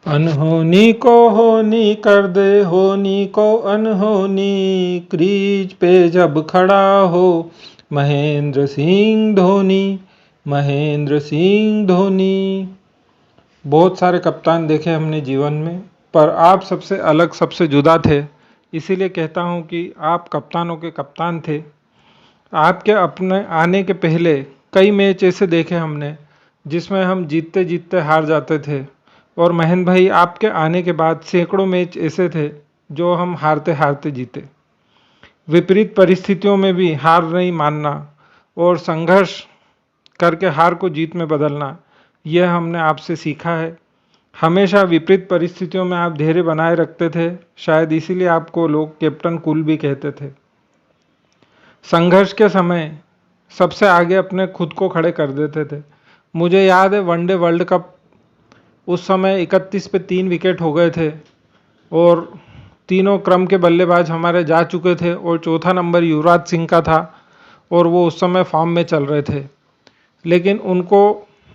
अनहोनी को होनी कर दे, होनी को अनहोनी, क्रीज पे जब खड़ा हो महेंद्र सिंह धोनी, महेंद्र सिंह धोनी। बहुत सारे कप्तान देखे हमने जीवन में, पर आप सबसे अलग, सबसे जुदा थे। इसीलिए कहता हूँ कि आप कप्तानों के कप्तान थे। आपके अपने आने के पहले कई मैच ऐसे देखे हमने जिसमें हम जीतते जीतते हार जाते थे, और महेंद्र भाई आपके आने के बाद सैकड़ों मैच ऐसे थे जो हम हारते हारते जीते। विपरीत परिस्थितियों में भी हार नहीं मानना और संघर्ष करके हार को जीत में बदलना, यह हमने आपसे सीखा है। हमेशा विपरीत परिस्थितियों में आप धैर्य बनाए रखते थे, शायद इसीलिए आपको लोग कैप्टन कूल भी कहते थे। संघर्ष के समय सबसे आगे अपने खुद को खड़े कर देते थे। मुझे याद है वनडे वर्ल्ड कप, उस समय 31 पे 3 विकेट हो गए थे और तीनों क्रम के बल्लेबाज हमारे जा चुके थे और चौथा नंबर युवराज सिंह का था और वो उस समय फॉर्म में चल रहे थे। लेकिन उनको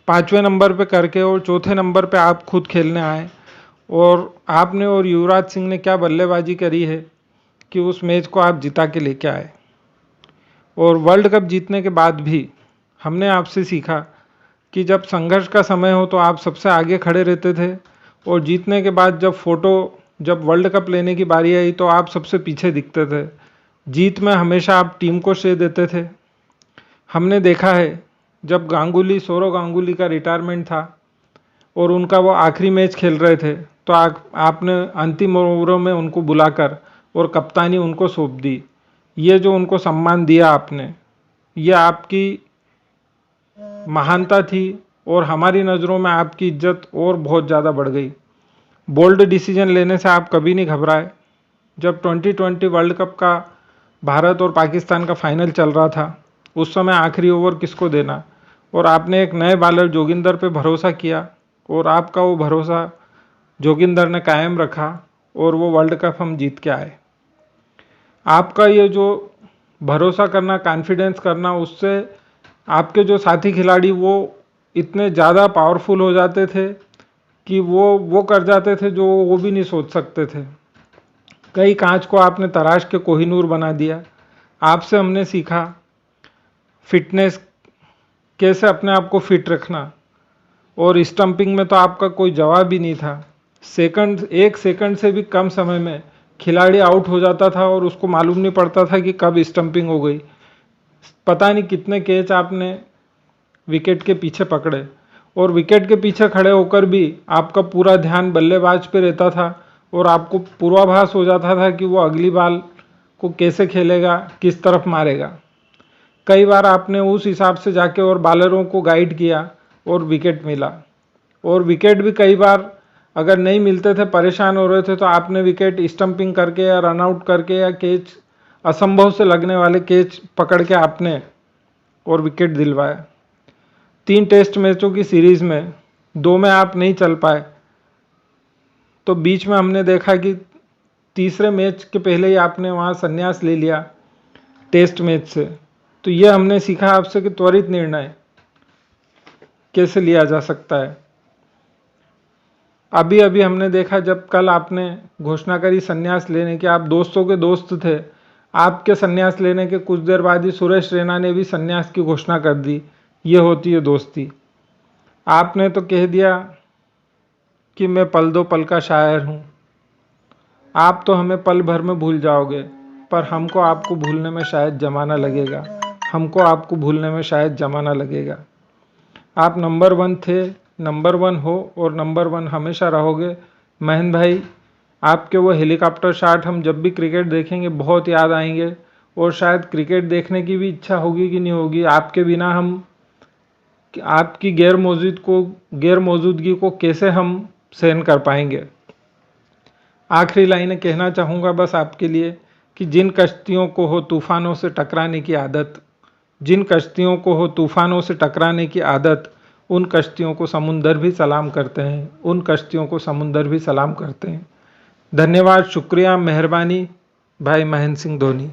5वें नंबर पे करके और चौथे नंबर पे आप खुद खेलने आए, और आपने और युवराज सिंह ने क्या बल्लेबाजी करी है कि उस मैच को आप जिता के लेके आए। और वर्ल्ड कप जीतने के बाद भी हमने आपसे सीखा कि जब संघर्ष का समय हो तो आप सबसे आगे खड़े रहते थे, और जीतने के बाद जब वर्ल्ड कप लेने की बारी आई तो आप सबसे पीछे दिखते थे। जीत में हमेशा आप टीम को श्रेय देते थे। हमने देखा है जब सौरव गांगुली का रिटायरमेंट था और उनका वो आखिरी मैच खेल रहे थे, तो आपने अंतिम ओवरों में उनको बुलाकर और कप्तानी उनको सौंप दी। ये जो उनको सम्मान दिया आपने, ये आपकी महानता थी और हमारी नज़रों में आपकी इज्जत और बहुत ज़्यादा बढ़ गई। बोल्ड डिसीजन लेने से आप कभी नहीं घबराए। जब 2020 वर्ल्ड कप का भारत और पाकिस्तान का फाइनल चल रहा था, उस समय आखिरी ओवर किसको देना, और आपने एक नए बॉलर जोगिंदर पे भरोसा किया और आपका वो भरोसा जोगिंदर ने कायम रखा और वो वर्ल्ड कप हम जीत के आए। आपका ये जो भरोसा करना, कॉन्फिडेंस करना, उससे आपके जो साथी खिलाड़ी वो इतने ज़्यादा पावरफुल हो जाते थे कि वो कर जाते थे जो वो भी नहीं सोच सकते थे। कई कांच को आपने तराश के कोहिनूर बना दिया। आपसे हमने सीखा फिटनेस, कैसे अपने आप को फिट रखना, और स्टंपिंग में तो आपका कोई जवाब ही नहीं था। एक सेकंड से भी कम समय में खिलाड़ी आउट हो जाता था और उसको मालूम नहीं पड़ता था कि कब स्टंपिंग हो गई। पता नहीं कितने कैच आपने विकेट के पीछे पकड़े, और विकेट के पीछे खड़े होकर भी आपका पूरा ध्यान बल्लेबाज पे रहता था और आपको पूर्वाभास हो जाता था कि वो अगली बॉल को कैसे खेलेगा, किस तरफ मारेगा। कई बार आपने उस हिसाब से जाके और बॉलरों को गाइड किया और विकेट मिला, और विकेट भी कई बार अगर नहीं मिलते थे, परेशान हो रहे थे, तो आपने विकेट स्टंपिंग करके या रन आउट करके या कैच, असंभव से लगने वाले कैच पकड़ के आपने और विकेट दिलवाया। 3 टेस्ट मैचों की सीरीज में 2 में आप नहीं चल पाए, तो बीच में हमने देखा कि तीसरे मैच के पहले ही आपने वहाँ संन्यास ले लिया टेस्ट मैच से। तो ये हमने सीखा आपसे कि त्वरित निर्णय कैसे लिया जा सकता है। अभी अभी हमने देखा, जब कल आपने घोषणा करी संन्यास लेने की, आप दोस्तों के दोस्त थे, आपके संन्यास लेने के कुछ देर बाद ही सुरेश रैना ने भी संन्यास की घोषणा कर दी। ये होती है दोस्ती। आपने तो कह दिया कि मैं पल दो पल का शायर हूँ। आप तो हमें पल भर में भूल जाओगे, पर हमको आपको भूलने में शायद ज़माना लगेगा। हमको आपको भूलने में शायद ज़माना लगेगा। आप नंबर 1 थे, नंबर 1 हो और नंबर 1 हमेशा रहोगे। महेंद्र भाई, आपके वो हेलीकॉप्टर शॉट हम जब भी क्रिकेट देखेंगे बहुत याद आएंगे, और शायद क्रिकेट देखने की भी इच्छा होगी कि नहीं होगी। आपके बिना हम, आपकी गैर मौजूदगी को कैसे हम सहन कर पाएंगे। आखिरी लाइनें कहना चाहूँगा बस आपके लिए कि जिन कश्तियों को हो तूफानों से टकराने की आदत, जिन कश्तियों को हो तूफानों से टकराने की आदत, उन कश्तियों को समुंदर भी सलाम करते हैं, उन कश्तियों को समुंदर भी सलाम करते हैं। धन्यवाद, शुक्रिया, मेहरबानी। भाई महेंद्र सिंह धोनी।